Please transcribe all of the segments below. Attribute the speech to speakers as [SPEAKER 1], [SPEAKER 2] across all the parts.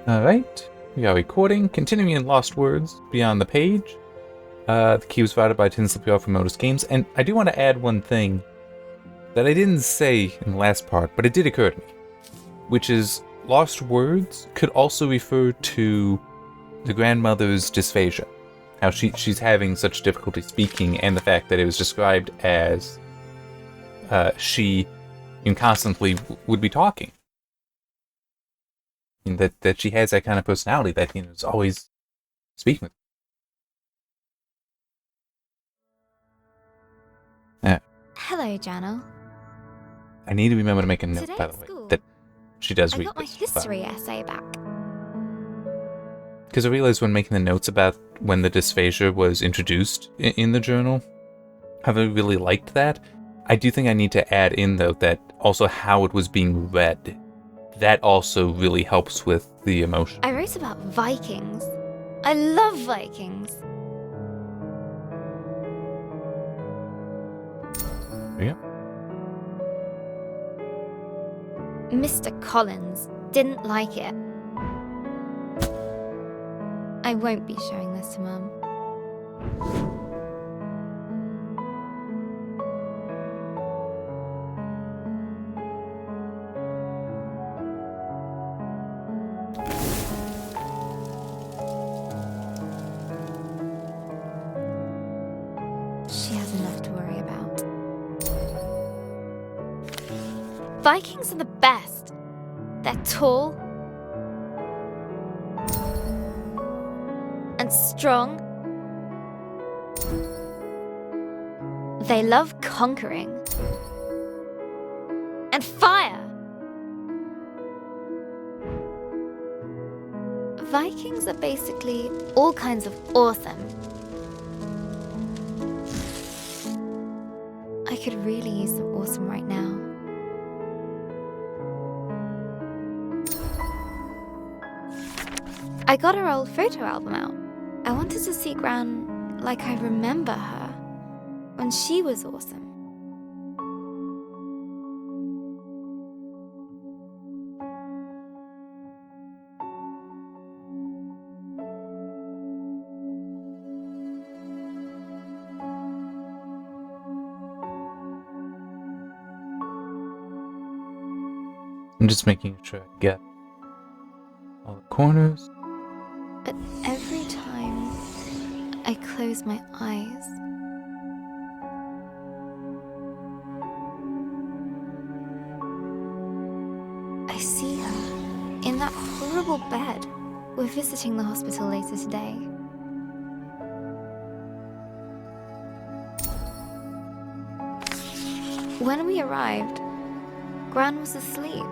[SPEAKER 1] Alright, we are recording, continuing in Lost Words, Beyond the Page. The key was provided by Tinsley PR from Modus Games, and I do want to add one thing that I didn't say in the last part, but it did occur to me, which is Lost Words could also refer to the grandmother's dysphagia, how she's having such difficulty speaking, and the fact that it was described as she constantly would be talking. And that she has that kind of personality that is always speaking with.
[SPEAKER 2] Hello, Journal.
[SPEAKER 1] I need to remember to make a note,
[SPEAKER 2] Today
[SPEAKER 1] by
[SPEAKER 2] at
[SPEAKER 1] the way,
[SPEAKER 2] school,
[SPEAKER 1] that she does
[SPEAKER 2] I
[SPEAKER 1] read
[SPEAKER 2] got my
[SPEAKER 1] this,
[SPEAKER 2] history essay back.
[SPEAKER 1] because I realized when making the notes about when the dysphagia was introduced in the journal, I really liked that. I do think I need to add in, though, that also how it was being read. That also really helps with the emotion.
[SPEAKER 2] I wrote about Vikings. I love Vikings.
[SPEAKER 1] Yeah.
[SPEAKER 2] Mr. Collins didn't like it. I won't be showing this to Mum. She has enough to worry about. Vikings are the best. They're tall and strong. They love conquering and fire. Vikings are basically all kinds of awesome. I could really use some awesome right now. I got her old photo album out. I wanted to see Gran like I remember her when she was awesome.
[SPEAKER 1] I'm just making sure I get all the corners.
[SPEAKER 2] But every time I close my eyes, I see her in that horrible bed. We're visiting the hospital later today. When we arrived, Gran was asleep.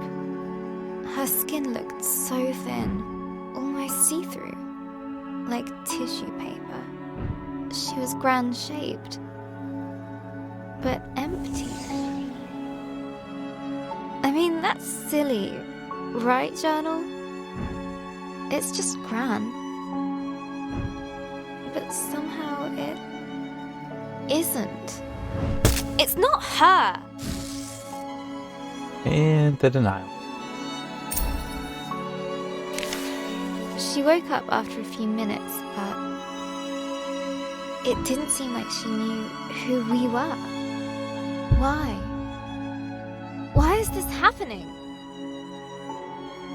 [SPEAKER 2] Her skin looked so thin, almost see-through, like tissue paper. She was Gran-shaped, but empty. I mean, that's silly, right, Journal? It's just Gran. But somehow it isn't. It's not her!
[SPEAKER 1] And the denial.
[SPEAKER 2] She woke up after a few minutes, but it didn't seem like she knew who we were. Why? Why is this happening?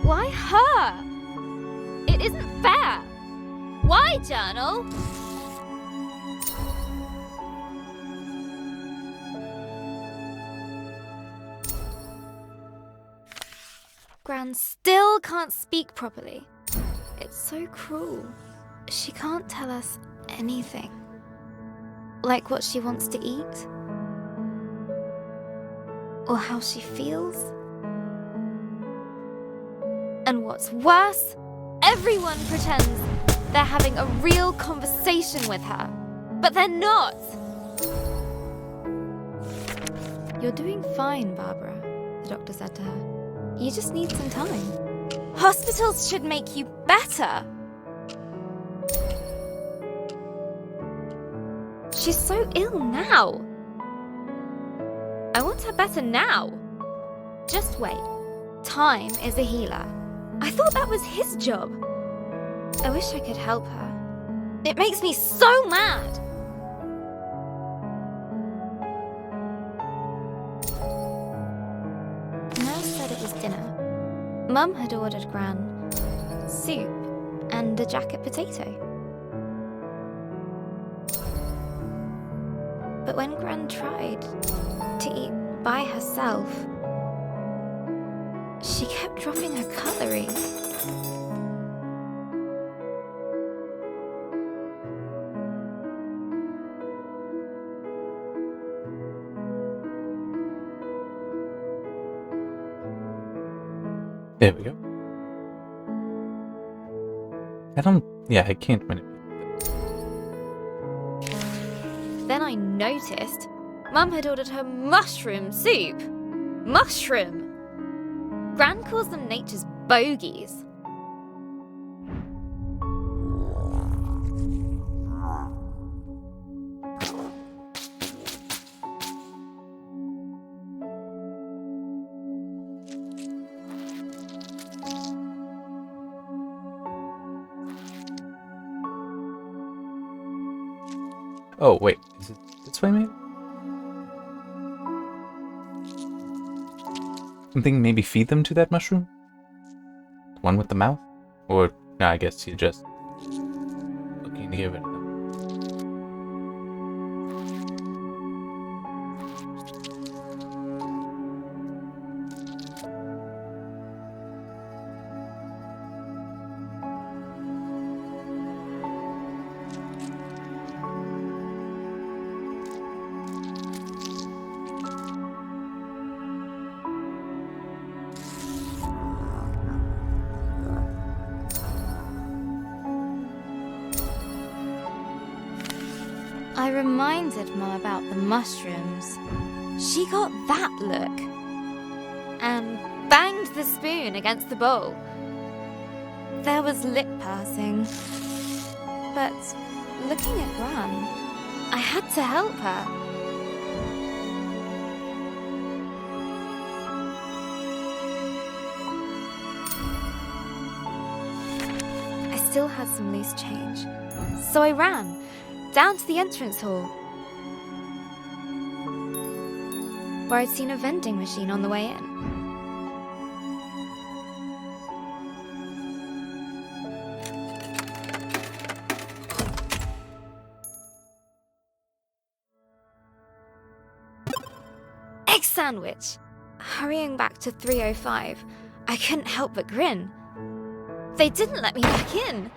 [SPEAKER 2] Why her? It isn't fair. Why, Journal? Gran still can't speak properly. It's so cruel. She can't tell us anything. Like what she wants to eat. Or how she feels. And what's worse, everyone pretends they're having a real conversation with her. But they're not. You're doing fine, Barbara, the doctor said to her. You just need some time. Hospitals should make you better. She's so ill now. I want her better now. Just wait. Time is a healer. I thought that was his job. I wish I could help her. It makes me so mad. Nurse said it was dinner. Mum had ordered Gran soup and a jacket potato. But when Gran tried to eat by herself, she kept dropping her cutlery.
[SPEAKER 1] There we go. I can't manipulate this.
[SPEAKER 2] Then I noticed Mum had ordered her mushroom soup. Mushroom! Gran calls them nature's bogies.
[SPEAKER 1] Oh, wait. Is it this way, maybe? Something maybe feed them to that mushroom? The one with the mouth? Or, no, I guess you're just looking to get rid of them.
[SPEAKER 2] I reminded Mum about the mushrooms. She got that look and banged the spoon against the bowl. There was lip pursing. But looking at Gran, I had to help her. I still had some loose change, so I ran down to the entrance hall, where I'd seen a vending machine on the way in. Egg sandwich! Hurrying back to 305, I couldn't help but grin. They didn't let me back in.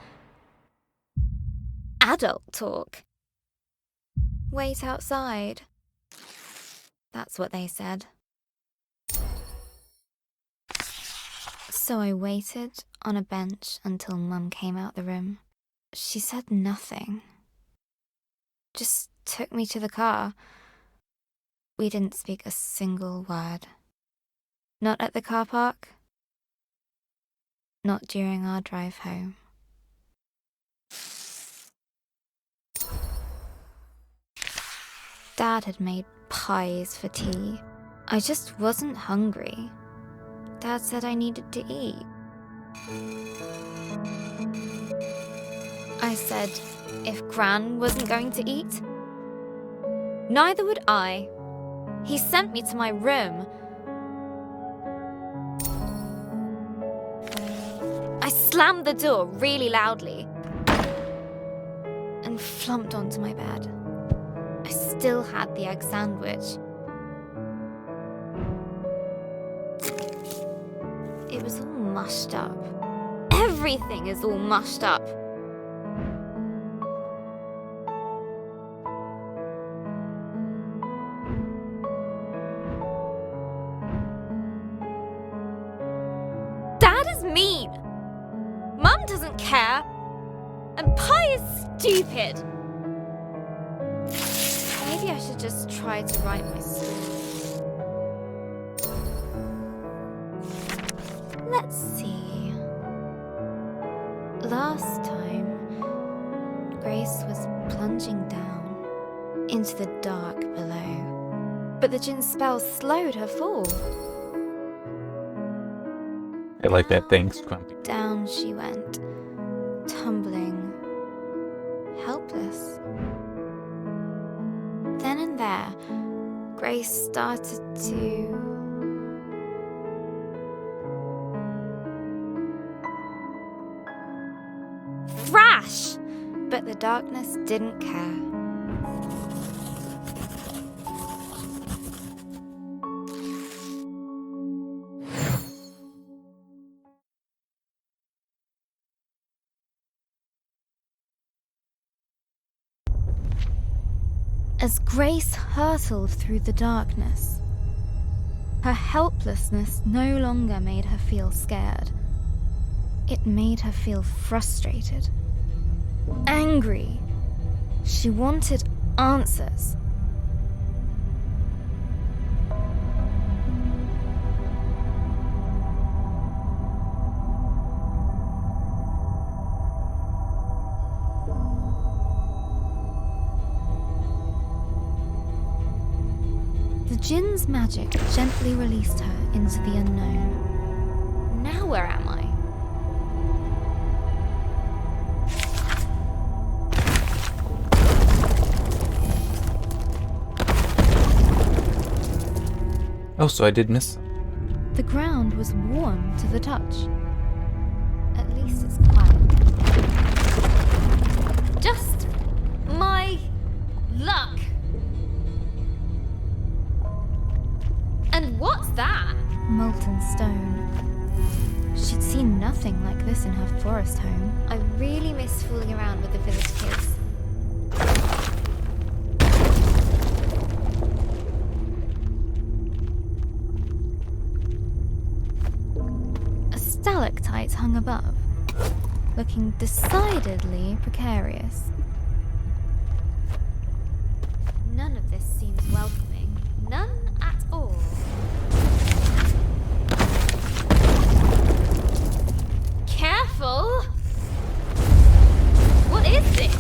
[SPEAKER 2] Adult talk. Wait outside. That's what they said. So I waited on a bench until Mum came out the room. She said nothing. Just took me to the car. We didn't speak a single word. Not at the car park. Not during our drive home. Dad had made pies for tea. I just wasn't hungry. Dad said I needed to eat. I said if Gran wasn't going to eat, neither would I. He sent me to my room. I slammed the door really loudly and flumped onto my bed. I still had the egg sandwich. It was all mushed up. Everything is all mushed up. Dad is mean. Mum doesn't care. And pie is stupid. Maybe I should just try to write my story. Let's see. Last time, Grace was plunging down into the dark below, but the djinn spell slowed her fall.
[SPEAKER 1] I like that. Thanks, Grumpy.
[SPEAKER 2] Down she went, tumbling, helpless. Then and there, Grace started to... thrash! But the darkness didn't care. As Grace hurtled through the darkness, her helplessness no longer made her feel scared. It made her feel frustrated, angry. She wanted answers. The Djinn's magic gently released her into the unknown. Now where am I?
[SPEAKER 1] Oh, so I did miss some.
[SPEAKER 2] The ground was warm to the touch. At least it's quiet. Just my luck. And what's that? Molten stone. She'd seen nothing like this in her forest home. I really miss fooling around with the village kids. A stalactite hung above, looking decidedly precarious. None of this seems welcoming. None at all. Careful! What is this?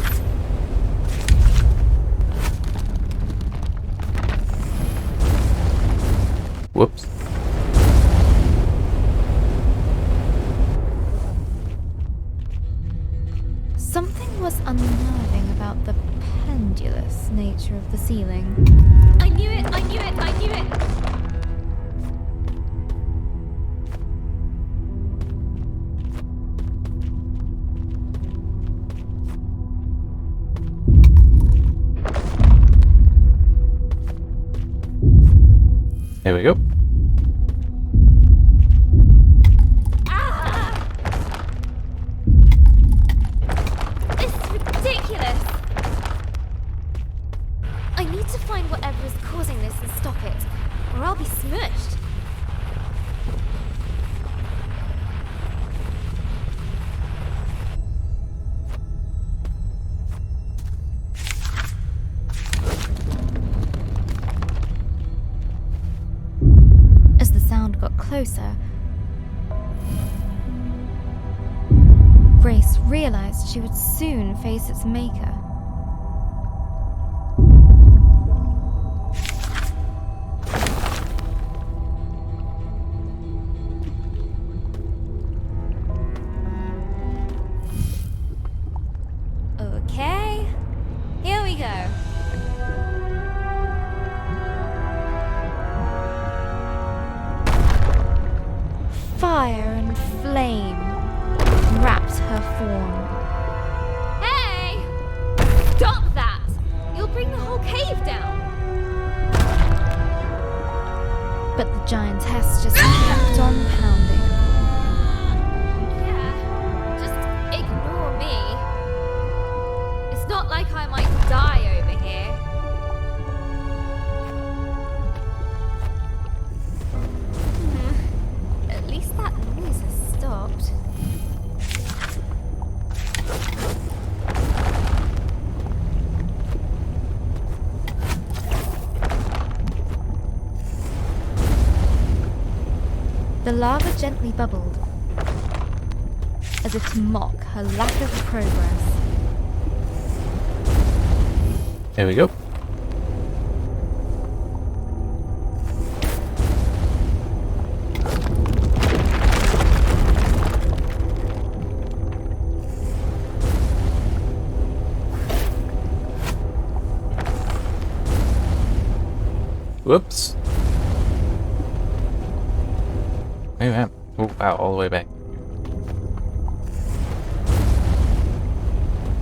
[SPEAKER 1] Whoops.
[SPEAKER 2] Something was unnerving about the pendulous nature of the ceiling. I knew it! I knew it! I knew it!
[SPEAKER 1] There we go.
[SPEAKER 2] Ah! This is ridiculous! I need to find whatever is causing this and stop it, or I'll be smushed. As the sound got closer, Grace realized she would soon face its maker. Okay, here we go. Fire and flame wrapped her form. Hey! Stop that! You'll bring the whole cave down! But the giantess just kept on pounding. Yeah, just ignore me. It's not like I might die over here. At least that noise has stopped. The lava gently bubbled, as if to mock her lack of progress.
[SPEAKER 1] There we go. Whoops. Wait a minute. Oh, wow, all the way back.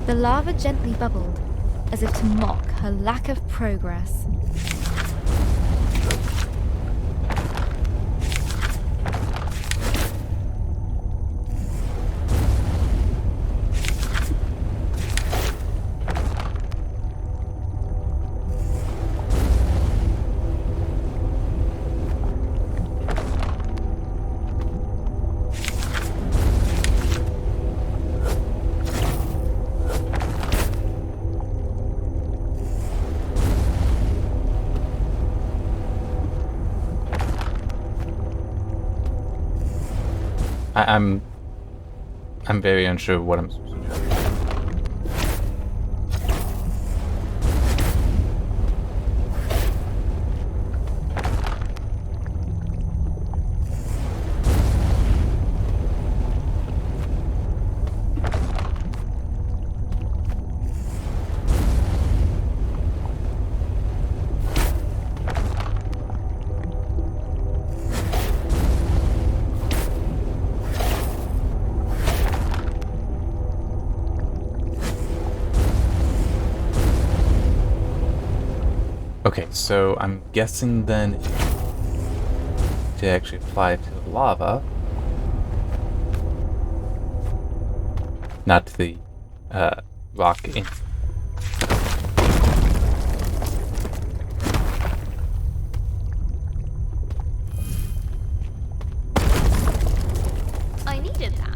[SPEAKER 2] The lava gently bubbled, as if to mock her lack of progress.
[SPEAKER 1] I'm very unsure of what I'm supposed to do. Okay, so I'm guessing then to actually apply it to the lava, not to the rock in.
[SPEAKER 2] I needed that.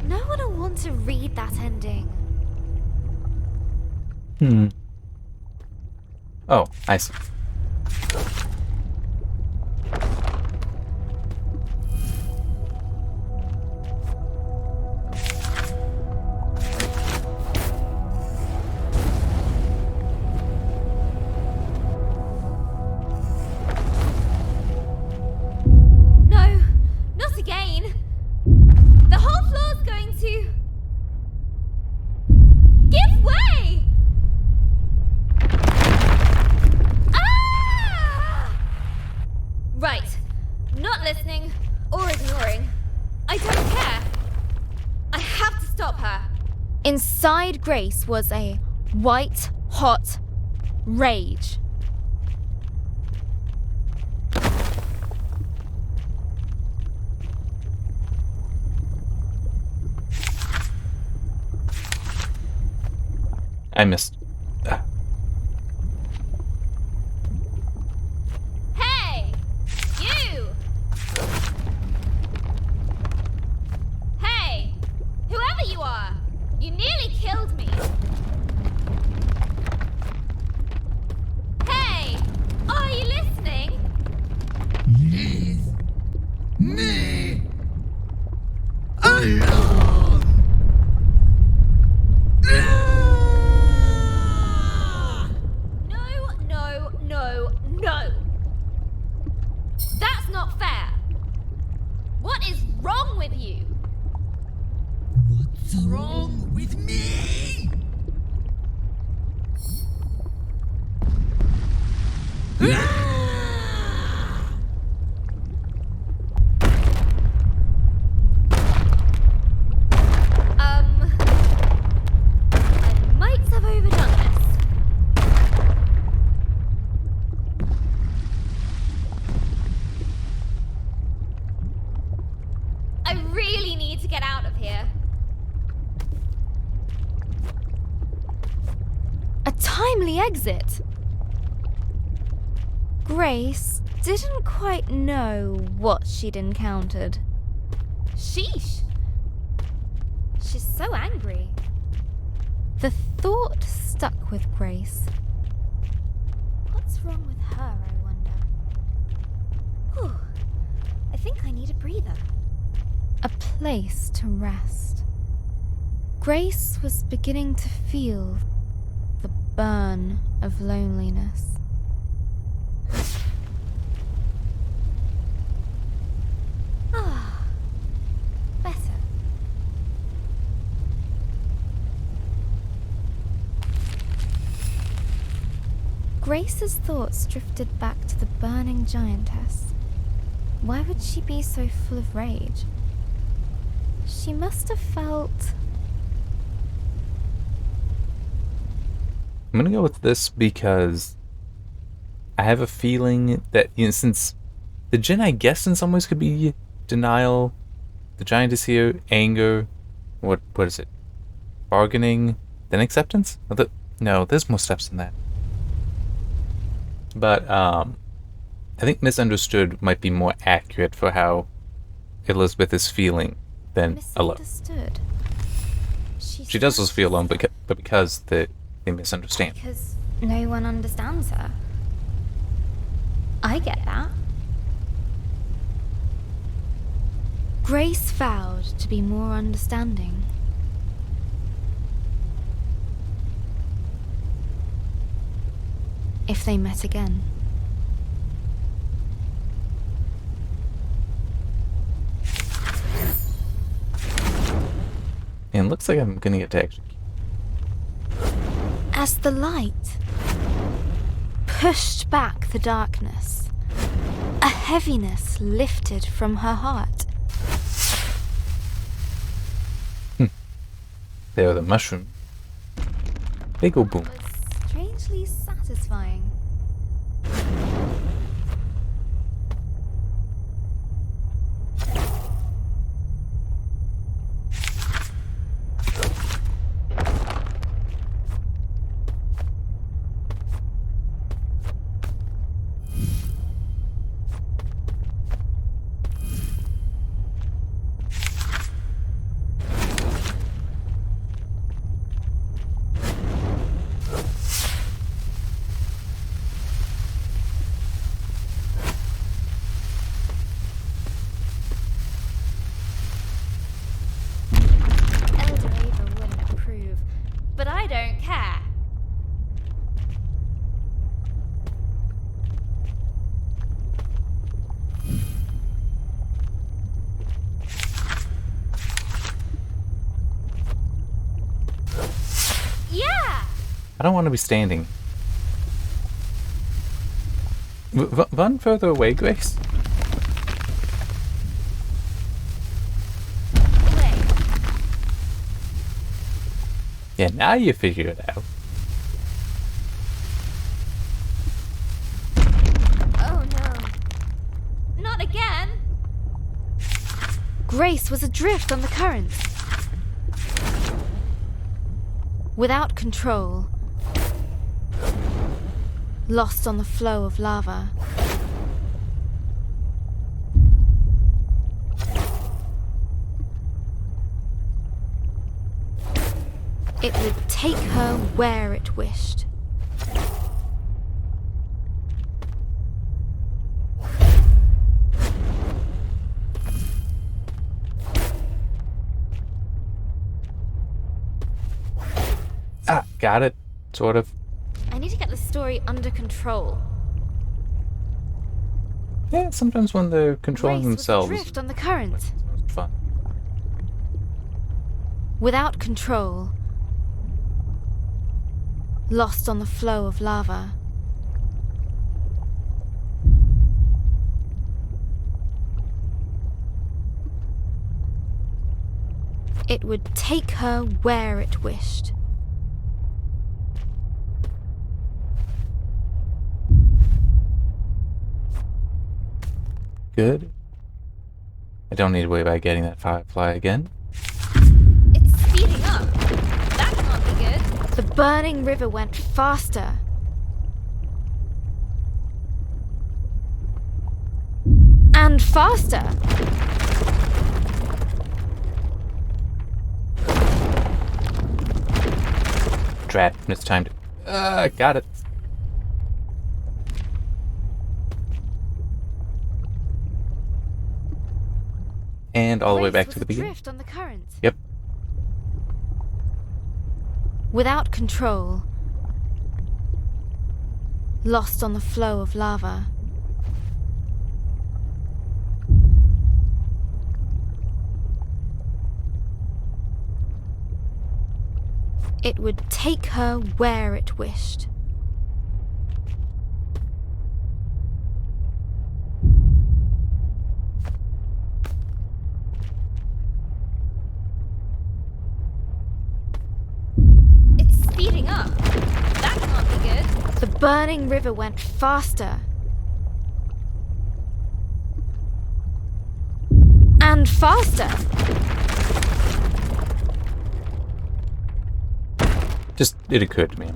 [SPEAKER 2] No one will want to read that ending.
[SPEAKER 1] Oh, I see.
[SPEAKER 2] No, not again. The whole floor's going to give way. Ah! Right, not listening or ignoring. I don't care. I have to stop her. Inside Grace was a white hot rage.
[SPEAKER 1] I missed.
[SPEAKER 2] Hey! You! Hey! Whoever you are! You nearly killed me! Hey! Are you listening?
[SPEAKER 3] Leave me alone!
[SPEAKER 2] No! That's not fair! What is wrong with you?
[SPEAKER 3] What's wrong with me?
[SPEAKER 2] I might have overdone this. I really need to get out of here. A timely exit. Grace didn't quite know what she'd encountered. Sheesh. She's so angry. The thought stuck with Grace. What's wrong with her, I wonder? Whew. I think I need a breather. A place to rest. Grace was beginning to feel the burn of loneliness. Ah, better. Grace's thoughts drifted back to the burning giantess. Why would she be so full of rage? She must have felt...
[SPEAKER 1] I'm gonna go with this because I have a feeling that, since the Jinn, I guess, in some ways could be denial, the giant is here, anger, what is it? Bargaining, then acceptance? No, there's more steps than that. But I think misunderstood might be more accurate for how Elizabeth is feeling than alone.
[SPEAKER 2] Misunderstood.
[SPEAKER 1] She does also feel alone, but because they misunderstand.
[SPEAKER 2] Because no one understands her. I get that. Grace vowed to be more understanding. If they met again.
[SPEAKER 1] And looks like I'm gonna get to execute.
[SPEAKER 2] As the light pushed back the darkness, a heaviness lifted from her heart.
[SPEAKER 1] There are the mushroom. They go boom.
[SPEAKER 2] It was strangely satisfying. But I don't care. Yeah!
[SPEAKER 1] I don't want to be standing. Run further away, Grace. Yeah, now you figure it out.
[SPEAKER 2] Oh no. Not again! Grace was adrift on the current. Without control. Lost on the flow of lava. It would take her where it wished.
[SPEAKER 1] Ah, got it. Sort of.
[SPEAKER 2] I need to get the story under control.
[SPEAKER 1] Yeah, sometimes when they're controlling
[SPEAKER 2] Grace
[SPEAKER 1] themselves.
[SPEAKER 2] was adrift on the current.
[SPEAKER 1] It's most fun.
[SPEAKER 2] Without control. Lost on the flow of lava. It would take her where it wished.
[SPEAKER 1] Good. I don't need to worry about getting that firefly again.
[SPEAKER 2] It's speeding up. That can't be good. The burning river went faster. And faster.
[SPEAKER 1] Drat, mistimed it. Got it. And all the way
[SPEAKER 2] Grace
[SPEAKER 1] back
[SPEAKER 2] was
[SPEAKER 1] to the beginning.
[SPEAKER 2] adrift on the current.
[SPEAKER 1] Yep.
[SPEAKER 2] Without control, lost on the flow of lava. It would take her where it wished. It's speeding up. That can't be good. The burning river went faster. And faster.
[SPEAKER 1] Just, it occurred to me.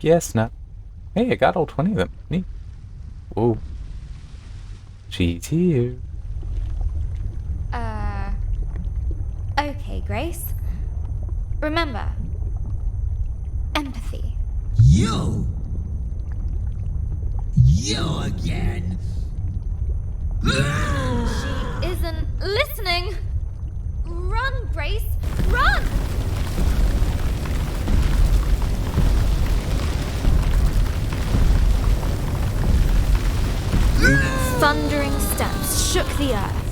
[SPEAKER 1] Yes, not. Hey, I got all 20 of them. Neat. Whoa. She's here.
[SPEAKER 2] Okay, Grace. Remember, empathy.
[SPEAKER 3] You! You again!
[SPEAKER 2] She isn't listening. Run, Grace, run! Thundering steps shook the earth.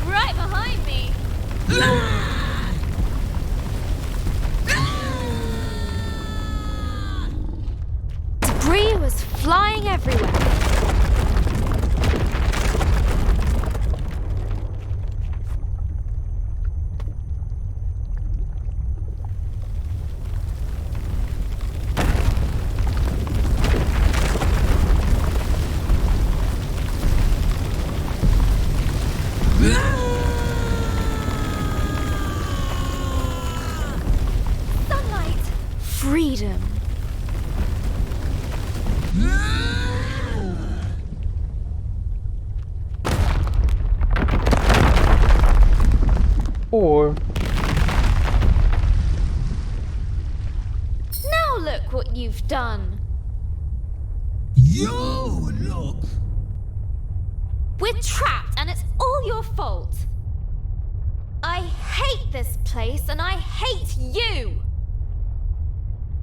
[SPEAKER 2] Right behind me. Debris was flying everywhere. Sunlight. Freedom.
[SPEAKER 1] Or,
[SPEAKER 2] Now look what you've done.
[SPEAKER 3] You look!
[SPEAKER 2] We're trapped and it's all your fault. I hate this place and I hate you.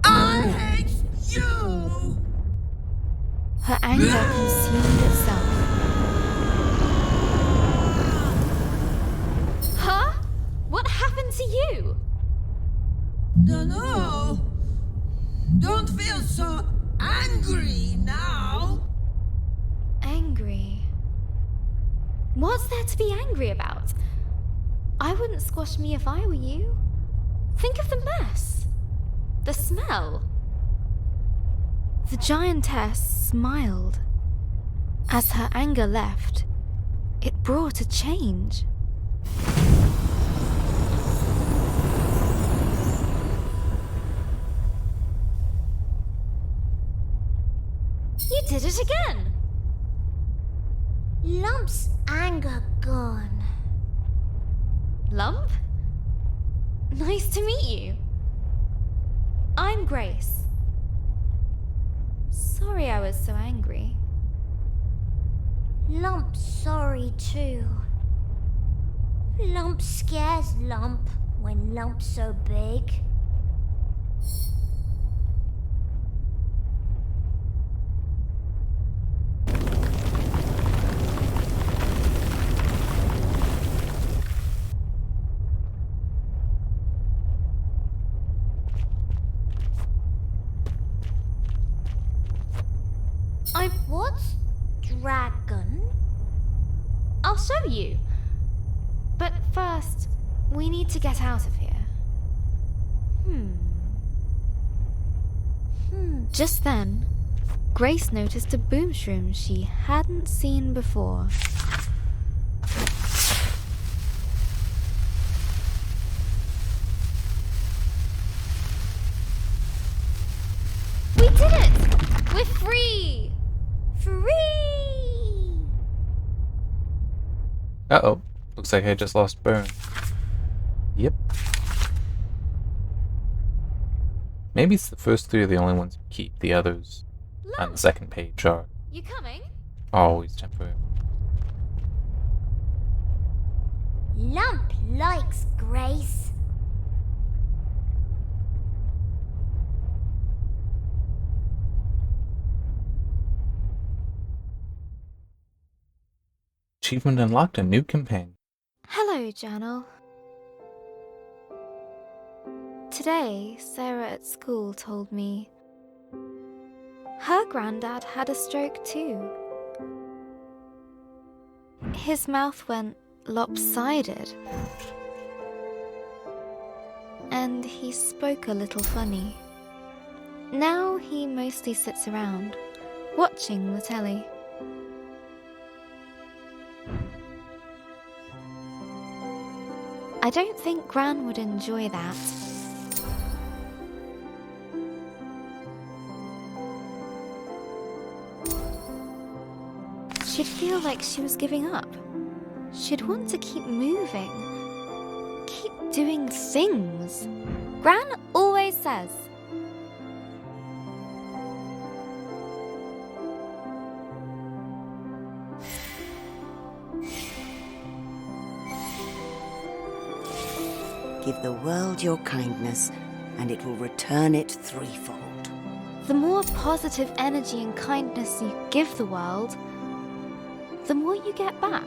[SPEAKER 3] I hate you!
[SPEAKER 2] Her anger consumed itself. Huh? What happened to you?
[SPEAKER 3] No. Don't feel so angry now.
[SPEAKER 2] Angry? What's there to be angry about? I wouldn't squash me if I were you. Think of the mess. The smell. The giantess smiled. As her anger left, it brought a change. You did it again!
[SPEAKER 4] Lump's anger gone.
[SPEAKER 2] Lump? Nice to meet you. I'm Grace. Sorry I was so angry.
[SPEAKER 4] Lump's sorry too. Lump scares Lump when Lump's so big. What's dragon?
[SPEAKER 2] I'll show you. But first, we need to get out of here. Just then, Grace noticed a boom shroom she hadn't seen before. did it! We're free!
[SPEAKER 4] Free!
[SPEAKER 1] Uh-oh. Looks like I just lost Burn. Yep. Maybe it's the first three are the only ones who keep. The others on the second page are
[SPEAKER 2] You coming?
[SPEAKER 1] always temporary.
[SPEAKER 4] Lump likes Grace.
[SPEAKER 1] Achievement unlocked, a new companion.
[SPEAKER 2] Hello, Journal. Today, Sarah at school told me her granddad had a stroke too. His mouth went lopsided, and he spoke a little funny. Now he mostly sits around, watching the telly. I don't think Gran would enjoy that. She'd feel like she was giving up. She'd want to keep moving, keep doing things. Gran always says.
[SPEAKER 5] Give the world your kindness, and it will return it threefold.
[SPEAKER 2] The more positive energy and kindness you give the world, the more you get back.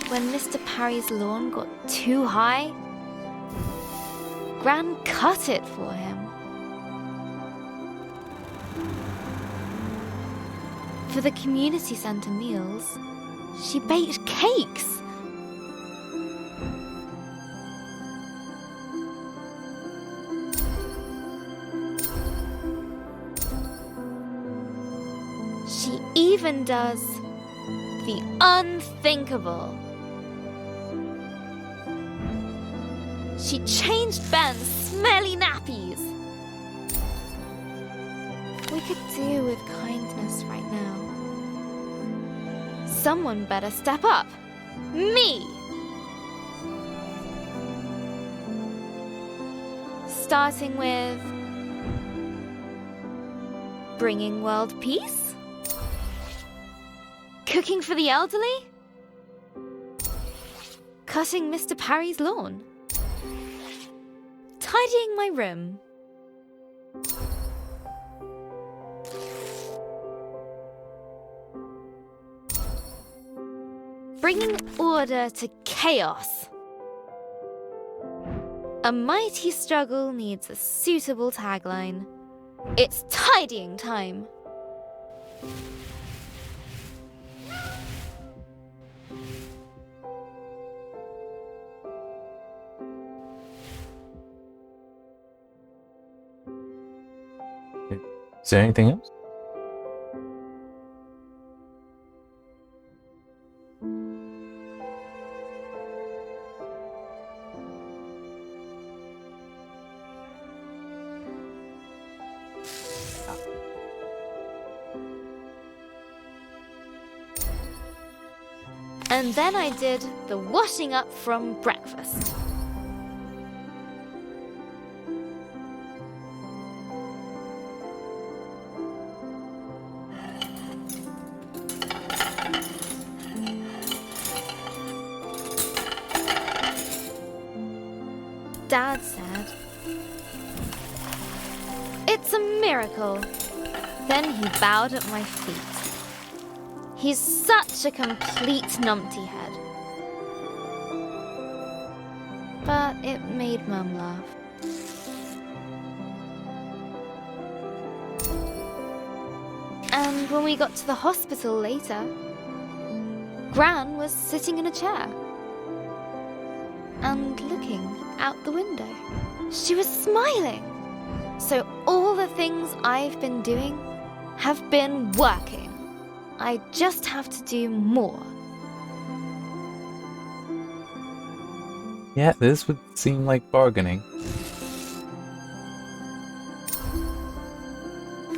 [SPEAKER 2] When Mr. Parry's lawn got too high, Gran cut it for him. For the community centre meals, she baked cakes. She even does the unthinkable. She changed Ben's smelly nappies. We could do with kindness right now. Someone better step up. Me! Starting with bringing world peace? Cooking for the elderly? Cutting Mr. Parry's lawn? Tidying my room? Bringing order to chaos. A mighty struggle needs a suitable tagline. It's tidying time.
[SPEAKER 1] Is there anything else?
[SPEAKER 2] And then I did the washing up from breakfast. Dad said, "It's a miracle." Then he bowed at my feet. He's such a complete numpty head. But it made Mum laugh. And when we got to the hospital later, Gran was sitting in a chair and looking out the window. She was smiling. So all the things I've been doing have been working. I just have to do more.
[SPEAKER 1] Yeah, this would seem like bargaining.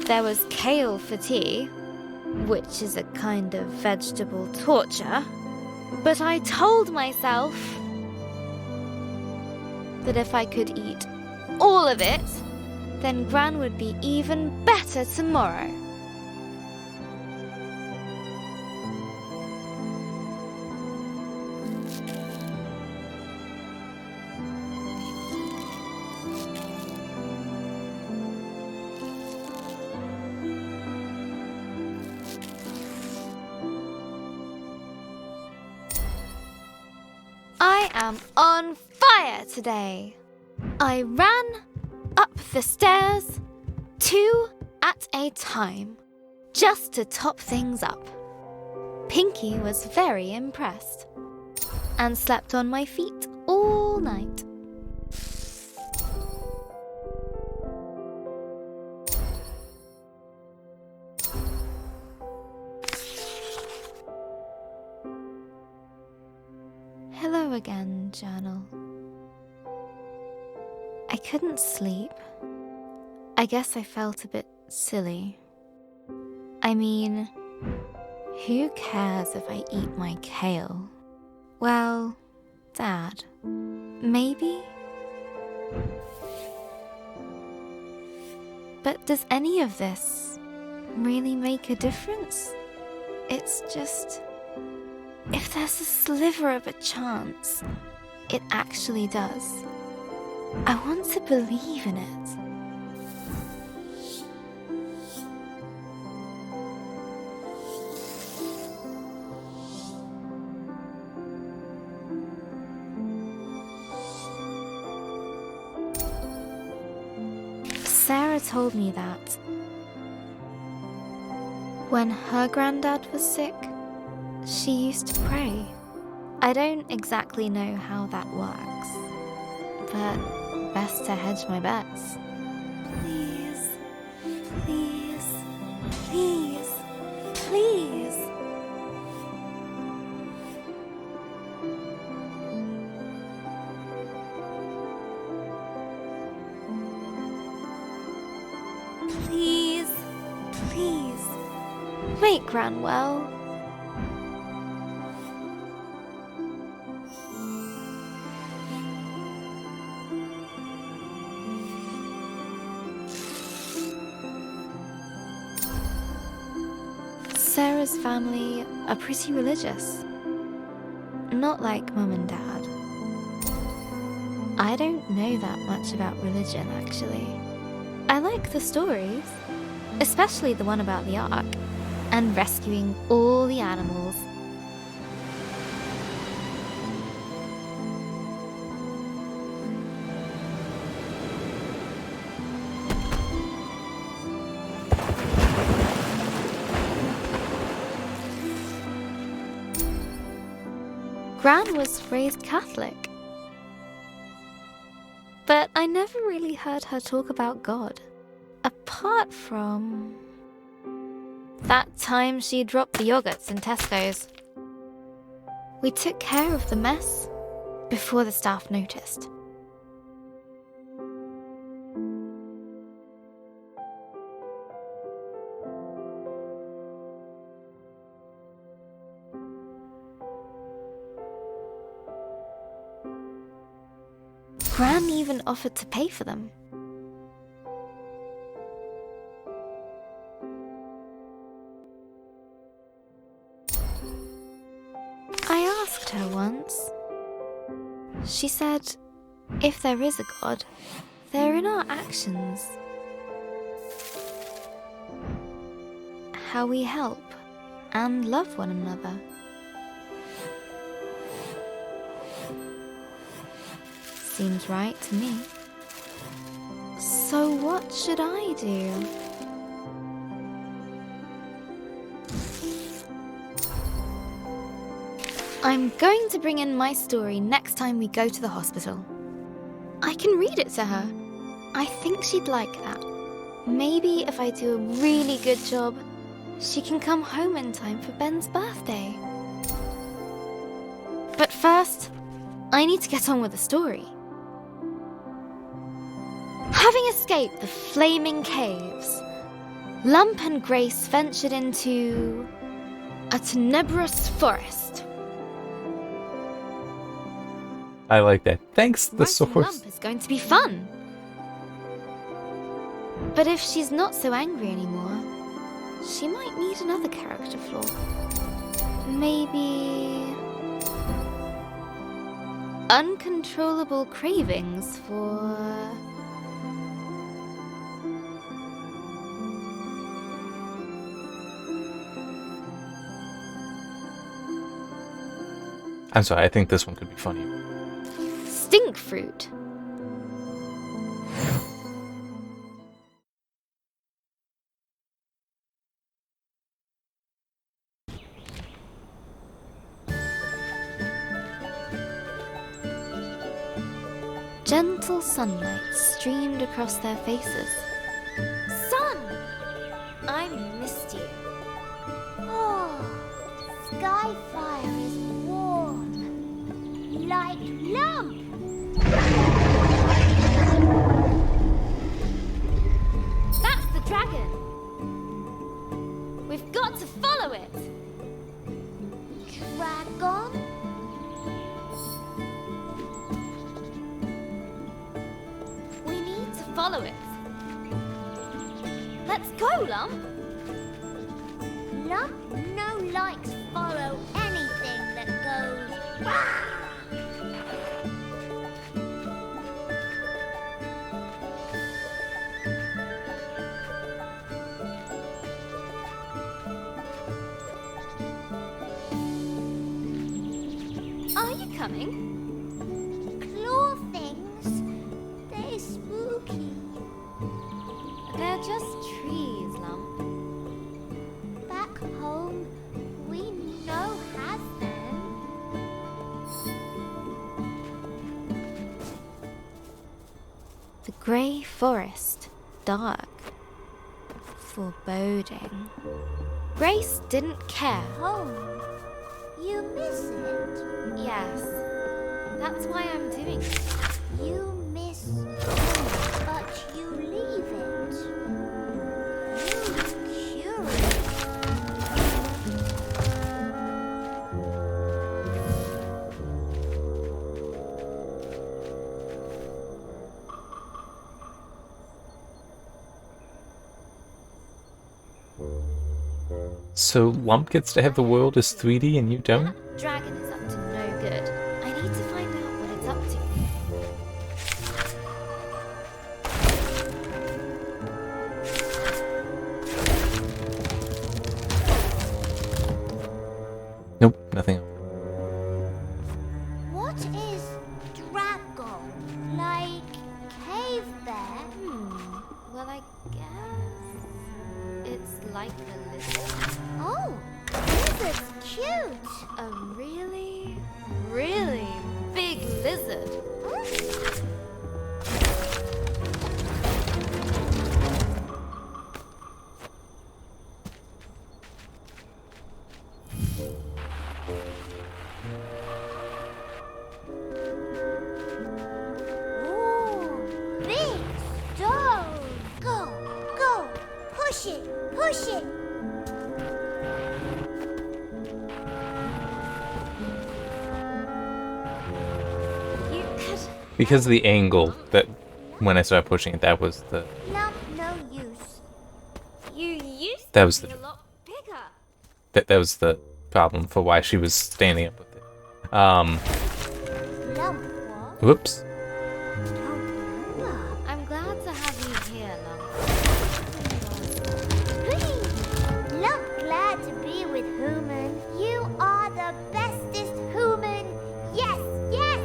[SPEAKER 2] There was kale for tea, which is a kind of vegetable torture. But I told myself that if I could eat all of it, then Gran would be even better tomorrow. I am on fire today. I ran up the stairs, 2 at a time, just to top things up. Pinky was very impressed and slept on my feet all night. Hello again, journal. I couldn't sleep. I guess I felt a bit silly. I mean, who cares if I eat my kale? Well, Dad, maybe? But does any of this really make a difference? It's just, if there's a sliver of a chance, it actually does. I want to believe in it. Sarah told me that when her granddad was sick, she used to pray. I don't exactly know how that works, but best to hedge my bets. Please, please, please, please. Please, please, make Gran well. Sarah's family are pretty religious. Not like Mum and Dad. I don't know that much about religion, actually. I like the stories, especially the one about the Ark, and rescuing all the animals. Gran was raised Catholic, but I never really heard her talk about God, apart from that time she dropped the yogurts in Tesco's. We took care of the mess before the staff noticed. Gran even offered to pay for them. I asked her once. She said, if there is a God, they're in our actions. How we help and love one another. Seems right to me. So what should I do? I'm going to bring in my story next time we go to the hospital. I can read it to her. I think she'd like that. Maybe if I do a really good job, she can come home in time for Ben's birthday. But first, I need to get on with the story. Having escaped the flaming caves, Lump and Grace ventured into a tenebrous forest.
[SPEAKER 1] I like that. Thanks, the
[SPEAKER 2] Writing
[SPEAKER 1] source.
[SPEAKER 2] Lump is going to be fun. But if she's not so angry anymore, she might need another character flaw. Maybe uncontrollable cravings for...
[SPEAKER 1] I'm sorry, I think this one could be funnier.
[SPEAKER 2] stink fruit. Gentle sunlight streamed across their faces. Sun! I missed you.
[SPEAKER 4] Oh, Skyfire is warm. Like Lump.
[SPEAKER 2] That's the dragon. We've got to follow it.
[SPEAKER 4] Dragon?
[SPEAKER 2] We need to follow it. Let's go, Lump.
[SPEAKER 4] Lump no likes follow anything that goes. "Wah!"
[SPEAKER 2] Are you coming?
[SPEAKER 4] Claw things, they're spooky.
[SPEAKER 2] They're just trees, Lump.
[SPEAKER 4] Back home, we know has them.
[SPEAKER 2] The grey forest, dark, foreboding. Grace didn't care.
[SPEAKER 4] Home, you miss it.
[SPEAKER 2] Yes, that's why I'm doing it.
[SPEAKER 4] You miss home, but you leave it. You curious.
[SPEAKER 1] So Lump gets to have the world as 3D and you don't?
[SPEAKER 2] That dragon is up to no good. I need to find out what it's up to.
[SPEAKER 1] Nope, nothing.
[SPEAKER 4] What is dragon? Like cave bear?
[SPEAKER 2] Well, I guess it's like a lizard.
[SPEAKER 4] Oh, lizard's cute.
[SPEAKER 2] A really, really big lizard.
[SPEAKER 4] Ooh, big stone. Go, go, push it, push it.
[SPEAKER 2] You could.
[SPEAKER 1] Because of the angle that when I started pushing it, that was the
[SPEAKER 4] Lump no use.
[SPEAKER 2] You used
[SPEAKER 1] That
[SPEAKER 2] to
[SPEAKER 1] was
[SPEAKER 2] be
[SPEAKER 1] the-
[SPEAKER 2] a lot bigger.
[SPEAKER 1] that was the problem for why she was standing up with it.
[SPEAKER 4] Lump what?
[SPEAKER 1] Whoops.
[SPEAKER 4] Don't know.
[SPEAKER 2] I'm glad to have you here, Lump.
[SPEAKER 4] Lump glad to be with human. You are the bestest human. Yes, yes.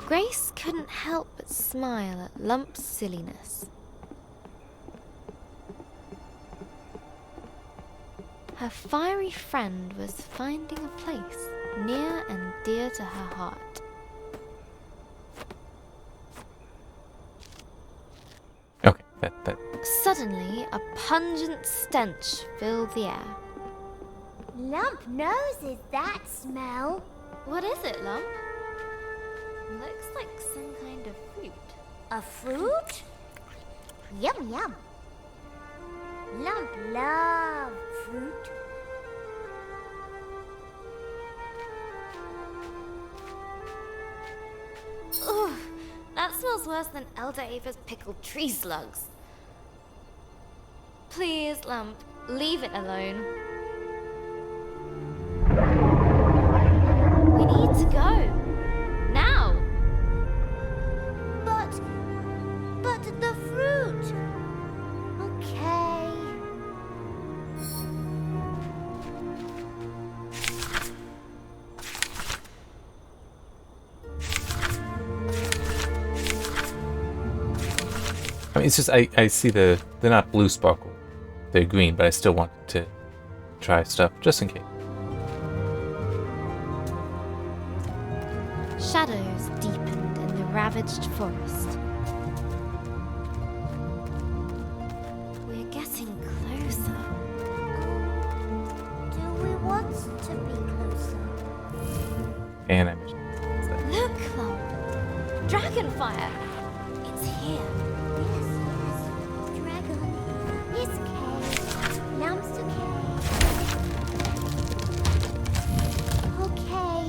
[SPEAKER 2] Grace couldn't help but smile at Lump's silliness. Her fiery friend was finding a place near and dear to her heart.
[SPEAKER 1] Okay, that.
[SPEAKER 2] Suddenly, a pungent stench filled the air.
[SPEAKER 4] Lump noses that smell.
[SPEAKER 2] What is it, Lump? Looks like some kind of fruit.
[SPEAKER 4] A fruit? Yum yum. Lump love fruit.
[SPEAKER 2] Ugh, that smells worse than Elder Ava's pickled tree slugs. Please, Lump, leave it alone. We need to go. Now!
[SPEAKER 4] But the fruit. Okay.
[SPEAKER 1] I mean, it's just I see they're not blue sparkle, they're green, but I still want to try stuff just in case.
[SPEAKER 2] Shadows deepened in the ravaged forest. We're getting closer.
[SPEAKER 4] Do we want to be closer?
[SPEAKER 1] And I mentioned that.
[SPEAKER 2] Look, Lump! Dragonfire! It's here.
[SPEAKER 4] Yes. Dragon. His cave. Lump's okay.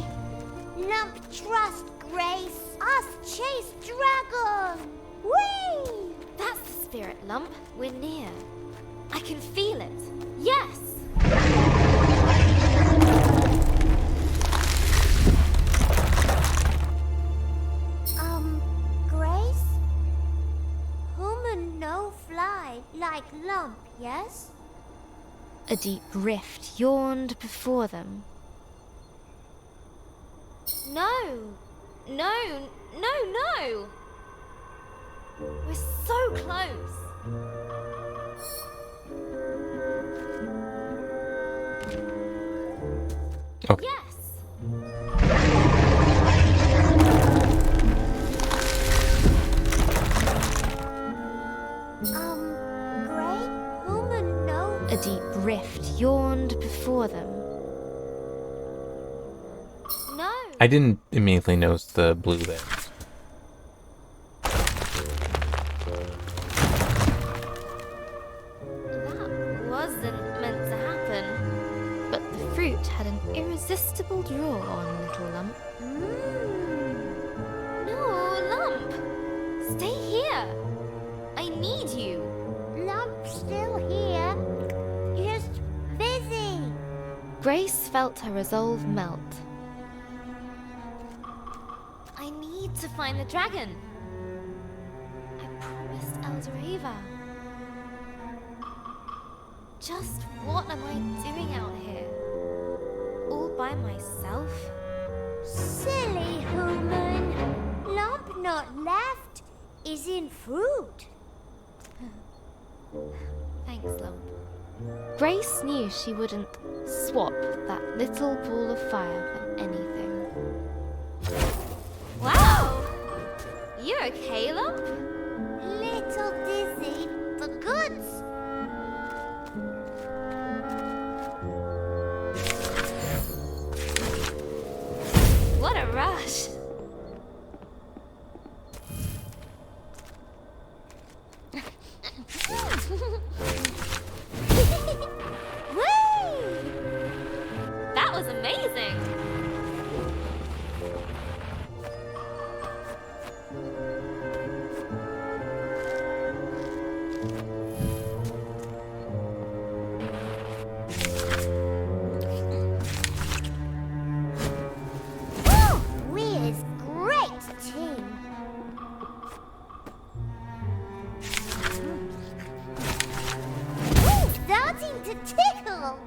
[SPEAKER 4] Lump trust Grace. Us chase dragon. Whee!
[SPEAKER 2] That's the spirit, Lump. We're near. I can feel it. Yes!
[SPEAKER 4] Grace? Human no fly like Lump, yes?
[SPEAKER 2] A deep rift yawned before them. No! No! No! No! We're so close!
[SPEAKER 1] Okay.
[SPEAKER 2] Yes!
[SPEAKER 4] Gray? Human no.
[SPEAKER 2] A deep rift yawned before them. No!
[SPEAKER 1] I didn't immediately notice the blue there.
[SPEAKER 2] That wasn't meant to happen. But the fruit had an irresistible draw on Little Lump. No, Lump! Stay here! I need you!
[SPEAKER 4] Lump still here. Just busy.
[SPEAKER 2] Grace felt her resolve melt. I need to find the dragon. I promised Elder Ava. Just what am I doing out here? All by myself?
[SPEAKER 4] Silly human. Lump not left is in fruit.
[SPEAKER 2] Thanks, Lump. Grace knew she wouldn't swap that little ball of fire for anything. Wow! You okay, Lump?
[SPEAKER 4] Little dizzy, the goods.
[SPEAKER 2] What a rush!
[SPEAKER 4] Whee!
[SPEAKER 2] That was amazing!
[SPEAKER 4] We is great team. Starting to tickle.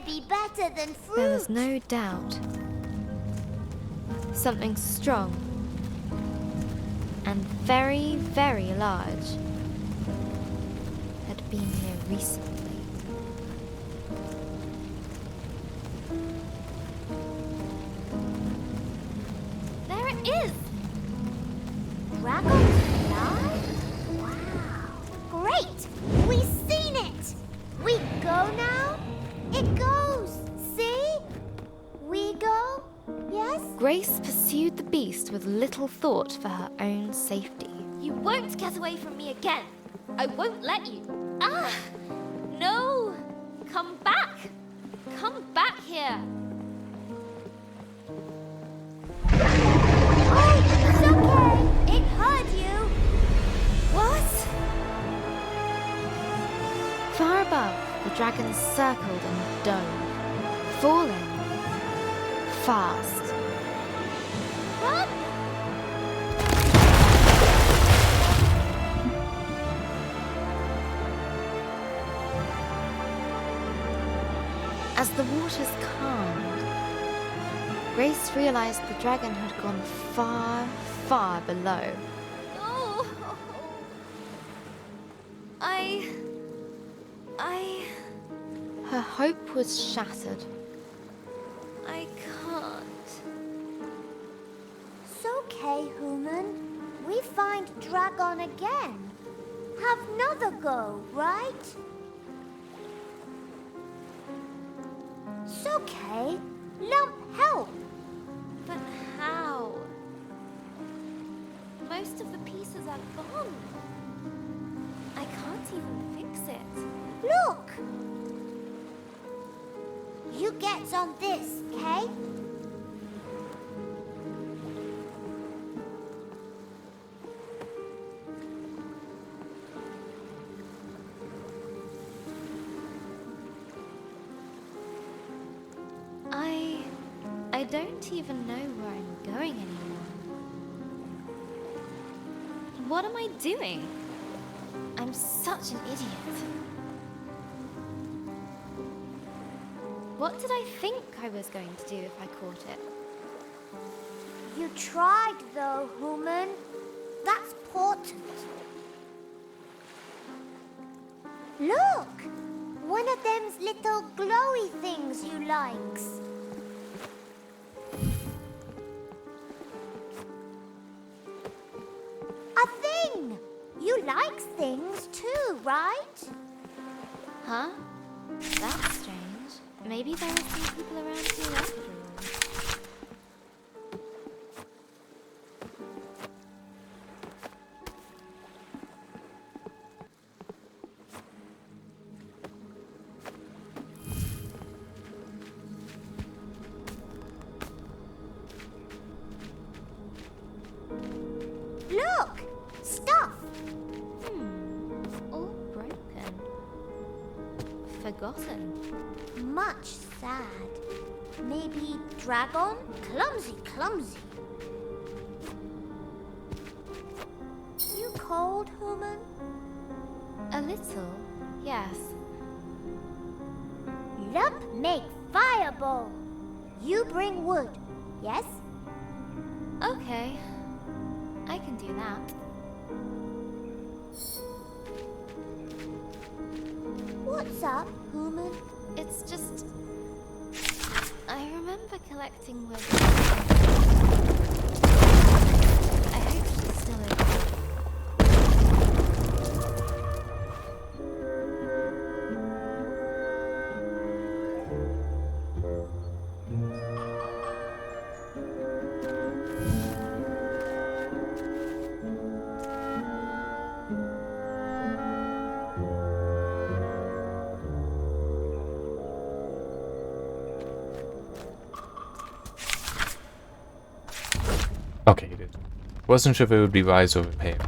[SPEAKER 4] be better than fruit.
[SPEAKER 2] There was no doubt. Something strong and very, very large had been here recently. There it is!
[SPEAKER 4] Dragonfly? Wow. Great! We've seen it! We go now? It goes! See? We go? Yes?
[SPEAKER 2] Grace pursued the beast with little thought for her own safety. You won't get away from me again! I won't let you! Ah! No! Come back! Come back here!
[SPEAKER 4] Oh, it's okay! It heard you!
[SPEAKER 2] What? Far above, the dragon circled and dove, falling fast.
[SPEAKER 4] Run!
[SPEAKER 2] As the waters calmed, Grace realized the dragon had gone far, far below. Oh! Her hope was shattered. I can't.
[SPEAKER 4] It's okay, human. We find dragon again. Have another go, right? It's okay. Lump help.
[SPEAKER 2] But how? Most of the pieces are gone. I can't even fix it.
[SPEAKER 4] Look! You get on this, okay?
[SPEAKER 2] I don't even know where I'm going anymore. What am I doing? I'm such an idiot. What did I think I was going to do if I caught it?
[SPEAKER 4] You tried though, human. That's important. Look! One of them's little glowy things you likes. A thing! You likes things too, right?
[SPEAKER 2] Huh? That's strange. Maybe there are some people around here after all.
[SPEAKER 4] Look! Stuff!
[SPEAKER 2] All broken. Forgotten.
[SPEAKER 4] Much sad. Maybe dragon? Clumsy, clumsy. You cold, human?
[SPEAKER 2] A little, yes.
[SPEAKER 4] Lump make fireball. You bring wood, yes?
[SPEAKER 2] Okay. I can do that.
[SPEAKER 4] What's up, human?
[SPEAKER 2] It's just... I remember collecting wood. I hope she's still okay.
[SPEAKER 1] Okay, it is. Wasn't sure if it would be wise to overpay him.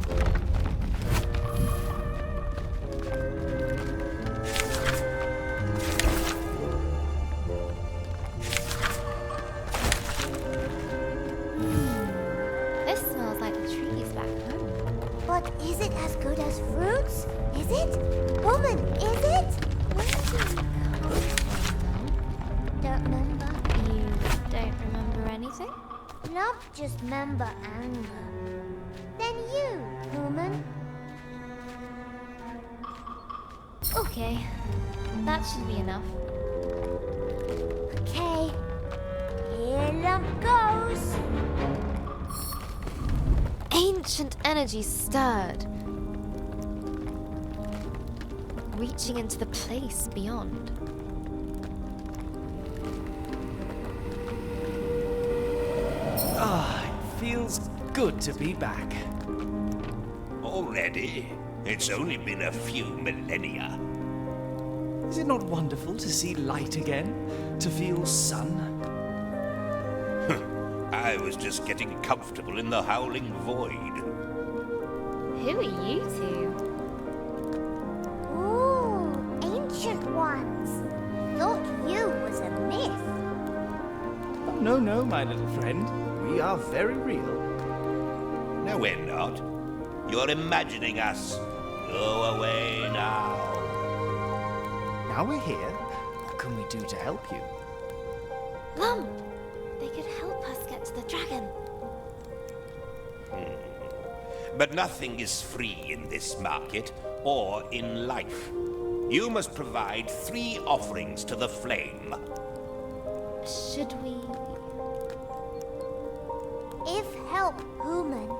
[SPEAKER 2] This smells like the trees back home.
[SPEAKER 4] But is it as good as fruits? Is it? Woman, is it?
[SPEAKER 2] Where do you come from?
[SPEAKER 4] don't remember.
[SPEAKER 2] You don't remember anything?
[SPEAKER 4] Love just remember anger. Then you, human.
[SPEAKER 2] Okay, that should be enough.
[SPEAKER 4] Okay. Here Lump goes.
[SPEAKER 2] Ancient energy stirred, reaching into the place beyond.
[SPEAKER 6] Ah, it feels good to be back.
[SPEAKER 7] Already? It's only been a few millennia.
[SPEAKER 6] Is it not wonderful to see light again? To feel sun?
[SPEAKER 7] I was just getting comfortable in the howling void.
[SPEAKER 2] Who are you two?
[SPEAKER 4] Ooh, ancient ones. Thought you was a myth.
[SPEAKER 6] Oh, no, no, my little friend. We are very real.
[SPEAKER 7] No, we're not. You're imagining us. Go away now.
[SPEAKER 6] Now we're here. What can we do to help you?
[SPEAKER 2] Lump! They could help us get to the dragon.
[SPEAKER 7] But nothing is free in this market or in life. You must provide 3 offerings to the flame.
[SPEAKER 2] Should we?
[SPEAKER 4] If help human.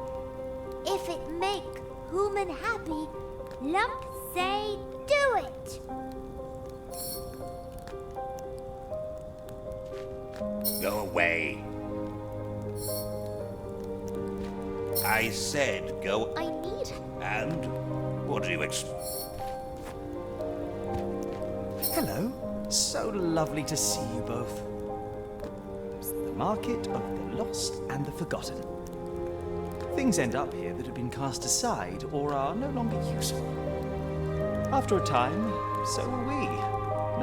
[SPEAKER 4] If it make human happy, Lump say do it.
[SPEAKER 7] Go away. I said go.
[SPEAKER 2] I need.
[SPEAKER 7] And what do you expect?
[SPEAKER 6] Hello. So lovely to see you both. The market of the lost and the forgotten. Things end up here that have been cast aside or are no longer useful. After a time, so were we.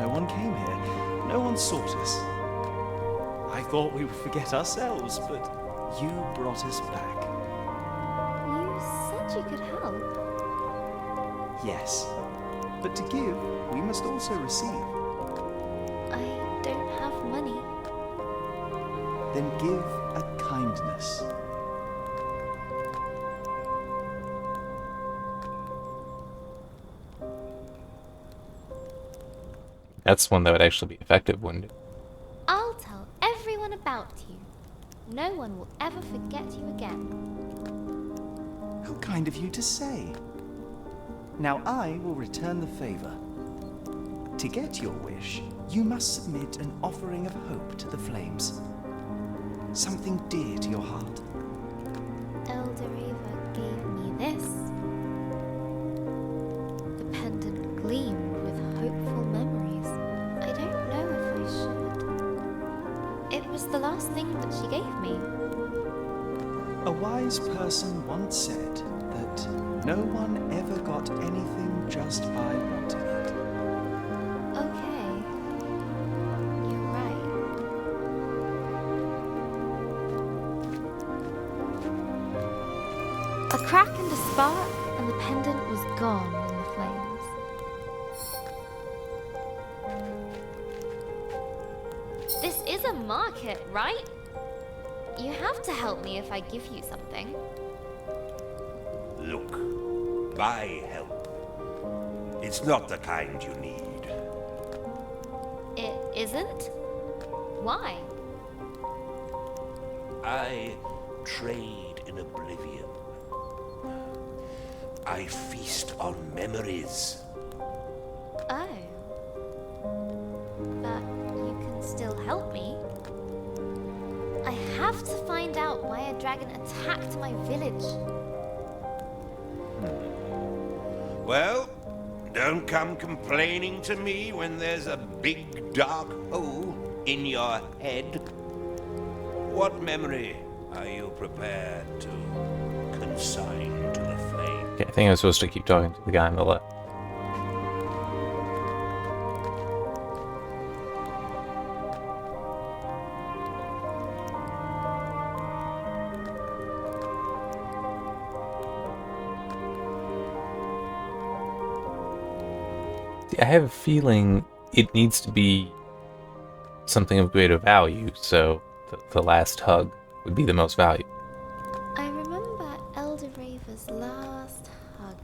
[SPEAKER 6] No one came here. No one sought us. I thought we would forget ourselves, but you brought us back.
[SPEAKER 2] You said you could help.
[SPEAKER 6] Yes. But to give, we must also receive.
[SPEAKER 2] I don't have money.
[SPEAKER 6] Then give a kindness.
[SPEAKER 1] That's one that would actually be effective, wouldn't it?
[SPEAKER 2] I'll tell everyone about you. No one will ever forget you again.
[SPEAKER 6] How kind of you to say. Now I will return the favor. To get your wish, you must submit an offering of hope to the flames. Something dear to your heart.
[SPEAKER 2] Elder Eva gave me this. The pendant gleamed with hopeful memories. I don't know if I should. It was the last thing that she gave me.
[SPEAKER 6] A wise person once said that no one ever got anything just by wanting it.
[SPEAKER 2] Okay. You're right. A crack and a spark, and the pendant was gone in the flames. This is a market, right? You have to help me if I give you something.
[SPEAKER 7] Look, buy help. It's not the kind you need.
[SPEAKER 2] It isn't? Why?
[SPEAKER 7] I trade in oblivion. I feast on memories.
[SPEAKER 2] Oh. But you can still help me. I have to find out why a dragon attacked my village.
[SPEAKER 7] Well, don't come complaining to me when there's a big dark hole in your head. What memory are you prepared to consign to the flame?
[SPEAKER 1] Okay, I think I'm supposed to keep talking to the guy on the left. See, I have a feeling it needs to be something of greater value, so the last hug would be the most valuable.
[SPEAKER 2] I remember Elder Raver's last hug.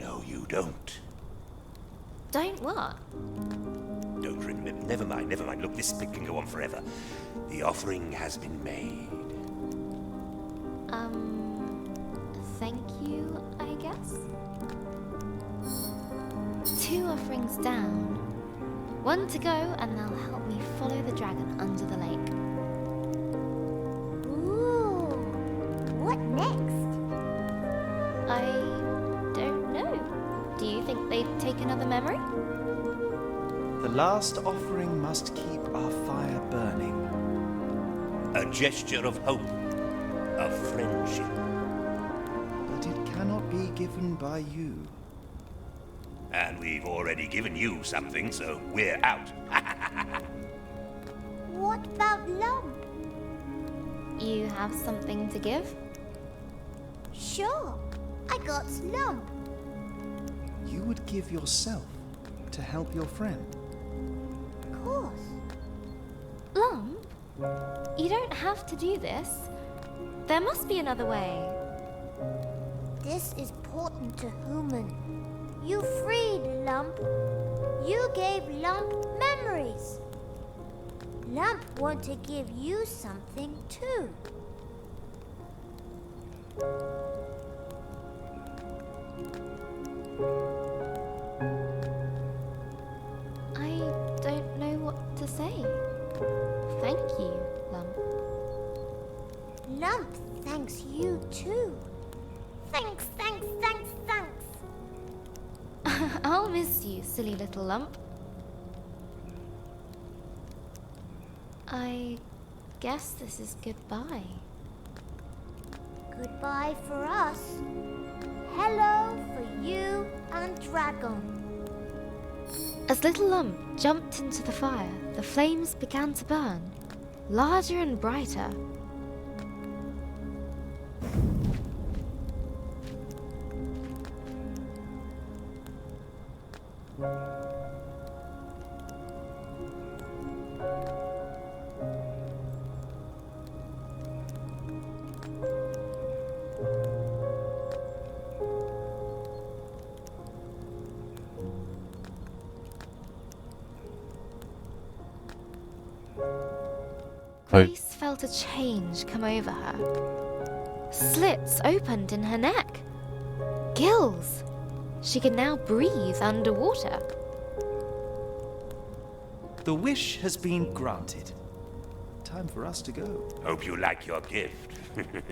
[SPEAKER 7] No, you don't.
[SPEAKER 2] Don't what?
[SPEAKER 7] Don't remember. Never mind, never mind. Look, this bit can go on forever. The offering has been made.
[SPEAKER 2] Thank you, I guess? 2 offerings down. 1 to go, and they'll help me follow the dragon under the lake.
[SPEAKER 4] Ooh, what next?
[SPEAKER 2] I don't know. Do you think they'd take another memory?
[SPEAKER 6] The last offering must keep our fire burning.
[SPEAKER 7] A gesture of hope, of friendship.
[SPEAKER 6] But it cannot be given by you.
[SPEAKER 7] And we've already given you something, so we're out.
[SPEAKER 4] What about Lump?
[SPEAKER 2] You have something to give?
[SPEAKER 4] Sure, I got Lump.
[SPEAKER 6] You would give yourself to help your friend.
[SPEAKER 4] Of course.
[SPEAKER 2] Lump? You don't have to do this. There must be another way.
[SPEAKER 4] This is important to Human. You freed Lump. You gave Lump memories. Lump want to give you something too.
[SPEAKER 2] I don't know what to say. Thank you, Lump.
[SPEAKER 4] Lump thanks you too. Thanks, thanks, thanks, thanks.
[SPEAKER 2] I'll miss you, silly little Lump. I guess this is goodbye.
[SPEAKER 4] Goodbye for us. Hello for you and Dragon.
[SPEAKER 2] As little Lump jumped into the fire, the flames began to burn, larger and brighter. Grace felt a change come over her. Slits opened in her neck. Gills. She could now breathe underwater.
[SPEAKER 6] The wish has been granted. Time for us to go.
[SPEAKER 7] Hope you like your gift.
[SPEAKER 2] Thank you,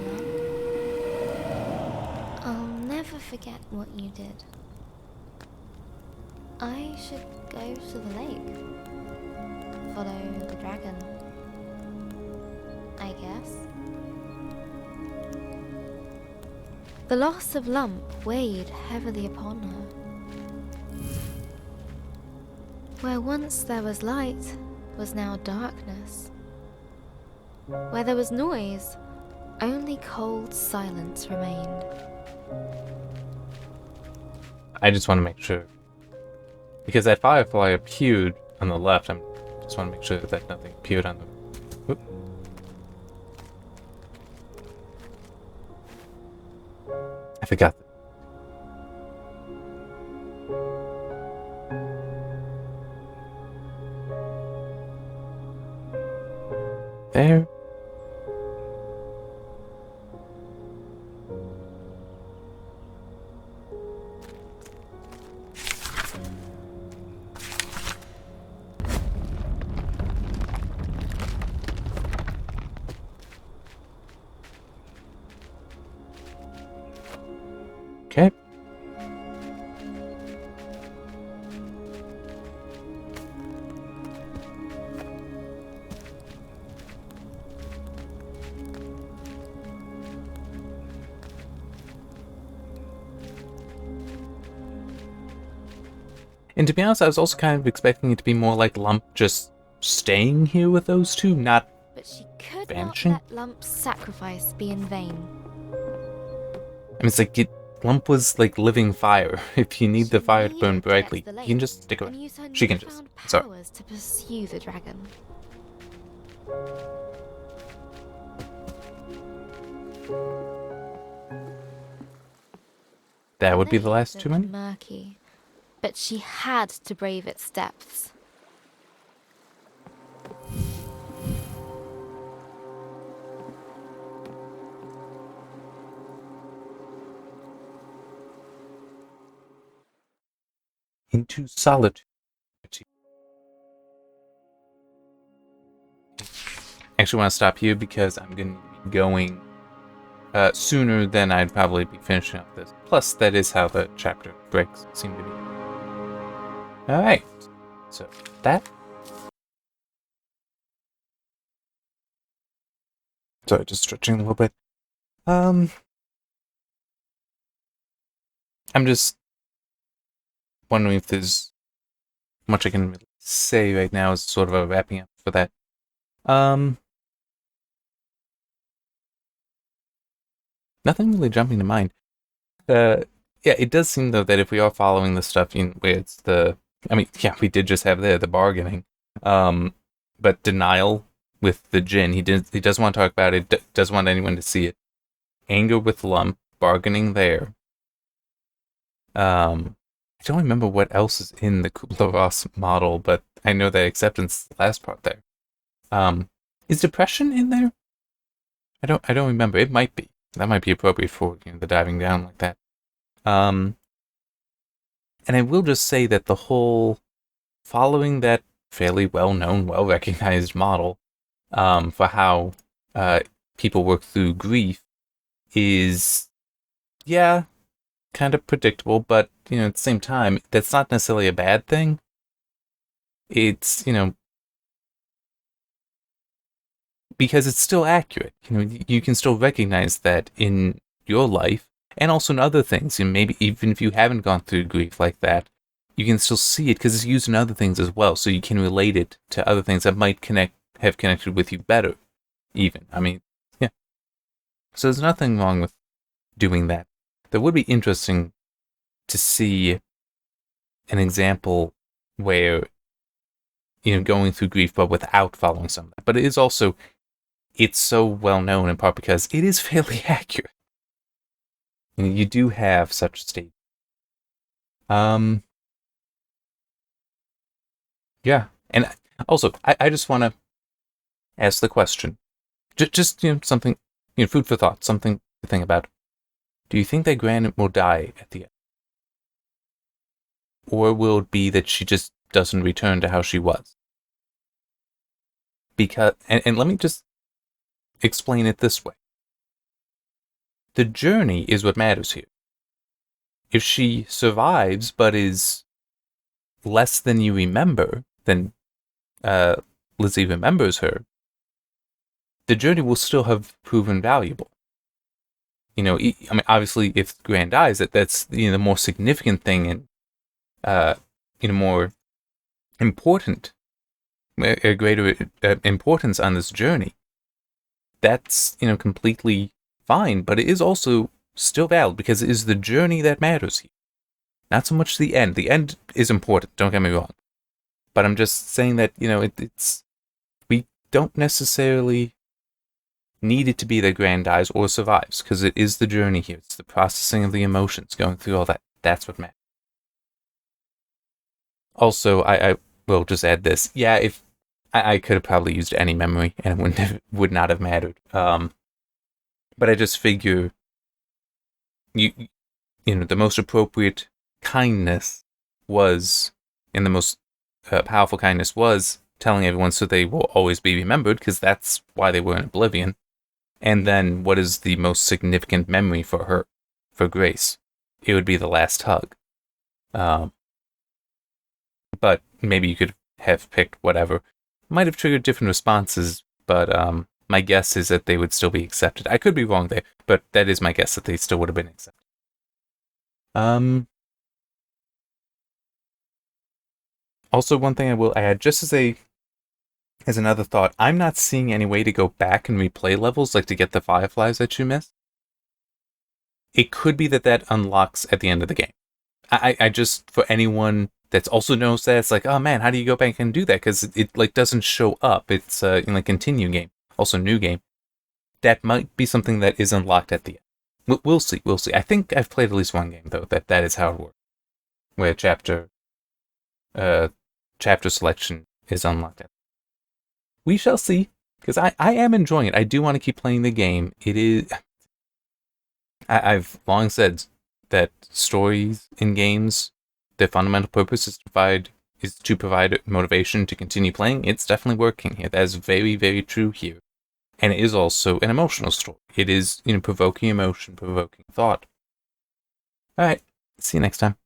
[SPEAKER 2] Lump. I'll never forget what you did. I should go to the lake. Follow the dragon. I guess. The loss of Lump weighed heavily upon her. Where once there was light was now darkness. Where there was noise, only cold silence remained.
[SPEAKER 1] I just want to make sure. Because that firefly appeared on the left, I just want to make sure that nothing appeared on the... Whoop. I forgot. There. Okay. And to be honest, I was also kind of expecting it to be more like Lump just staying here with those two, not
[SPEAKER 2] But she could
[SPEAKER 1] vanishing.
[SPEAKER 2] not let Lump's sacrifice be in vain.
[SPEAKER 1] I mean, it's like Lump was like living fire. If you need the
[SPEAKER 2] She
[SPEAKER 1] fire to
[SPEAKER 2] may
[SPEAKER 1] burn
[SPEAKER 2] have
[SPEAKER 1] brightly,
[SPEAKER 2] checked the
[SPEAKER 1] you can
[SPEAKER 2] lake
[SPEAKER 1] just stick
[SPEAKER 2] and
[SPEAKER 1] around.
[SPEAKER 2] use her
[SPEAKER 1] She can just.
[SPEAKER 2] newfound
[SPEAKER 1] Sorry.
[SPEAKER 2] powers to pursue the dragon.
[SPEAKER 1] That would be the
[SPEAKER 2] lake
[SPEAKER 1] last too
[SPEAKER 2] looked
[SPEAKER 1] many?
[SPEAKER 2] murky, but she had to brave its depths.
[SPEAKER 1] Into solitude. Actually want to stop here because I'm going to be going sooner than I'd probably be finishing up this. Plus, that is how the chapter breaks seem to be. Alright, so that. Sorry, just stretching a little bit. I'm just wondering if there's much I can really say right now as sort of a wrapping up for that. Nothing really jumping to mind. Yeah, it does seem though that if we are following the stuff in where it's we did just have the bargaining. But denial with the Jinn, he doesn't want to talk about it, doesn't want anyone to see it. Anger with Lump, bargaining there. I don't remember what else is in the Kubler-Ross model, but I know that acceptance is the last part there. Is depression in there? I don't remember. It might be. That might be appropriate for the diving down like that. And I will just say that the whole following that fairly well-known, well-recognized model for how people work through grief is, yeah, kind of predictable, but at the same time, that's not necessarily a bad thing. It's because it's still accurate. You can still recognize that in your life and also in other things. Maybe even if you haven't gone through grief like that, you can still see it because it's used in other things as well. So you can relate it to other things that might have connected with you better, even. Yeah. So there's nothing wrong with doing that. That would be interesting to see an example where going through grief but without following some of that. But it is also, it's so well known in part because it is fairly accurate. You do have such states. Yeah, and also I just want to ask the question, just something, food for thought, something to think about. Do you think that Gran will die at the end, or will it be that she just doesn't return to how she was? Because and let me just explain it this way. The journey is what matters here. If she survives but is less than you remember, than Lizzie remembers her, the journey will still have proven valuable. Obviously, if Gran dies, that's the more significant thing and more important, a greater importance on this journey. That's completely fine, but it is also still valid because it is the journey that matters here, not so much the end. The end is important. Don't get me wrong, but I'm just saying that it's we don't necessarily need it to be that Gran dies or survives, because it is the journey here. It's the processing of the emotions, going through all that. That's what matters. Also, I will just add this. Yeah, if I could have probably used any memory and it would not have mattered. But I just figure the most appropriate kindness was, and the most powerful kindness was telling everyone so they will always be remembered, because that's why they were in oblivion. And then what is the most significant memory for her, for Grace? It would be the last hug. But maybe you could have picked whatever. Might have triggered different responses, but my guess is that they would still be accepted. I could be wrong there, but that is my guess that they still would have been accepted. Also, one thing I will add, just as another thought, I'm not seeing any way to go back and replay levels, like to get the fireflies that you missed. it could be that unlocks at the end of the game. I just, for anyone that's also knows that, it's like, oh man, how do you go back and do that? Because it like doesn't show up. It's in like continue game, also new game. That might be something that is unlocked at the end. We'll see. I think I've played at least one game though that is how it works, where chapter selection is unlocked. We shall see, because I am enjoying it. I do want to keep playing the game. It is. I've long said that stories in games, their fundamental purpose is to provide motivation to continue playing. It's definitely working here. That is very, very true here. And it is also an emotional story. It is, provoking emotion, provoking thought. All right. See you next time.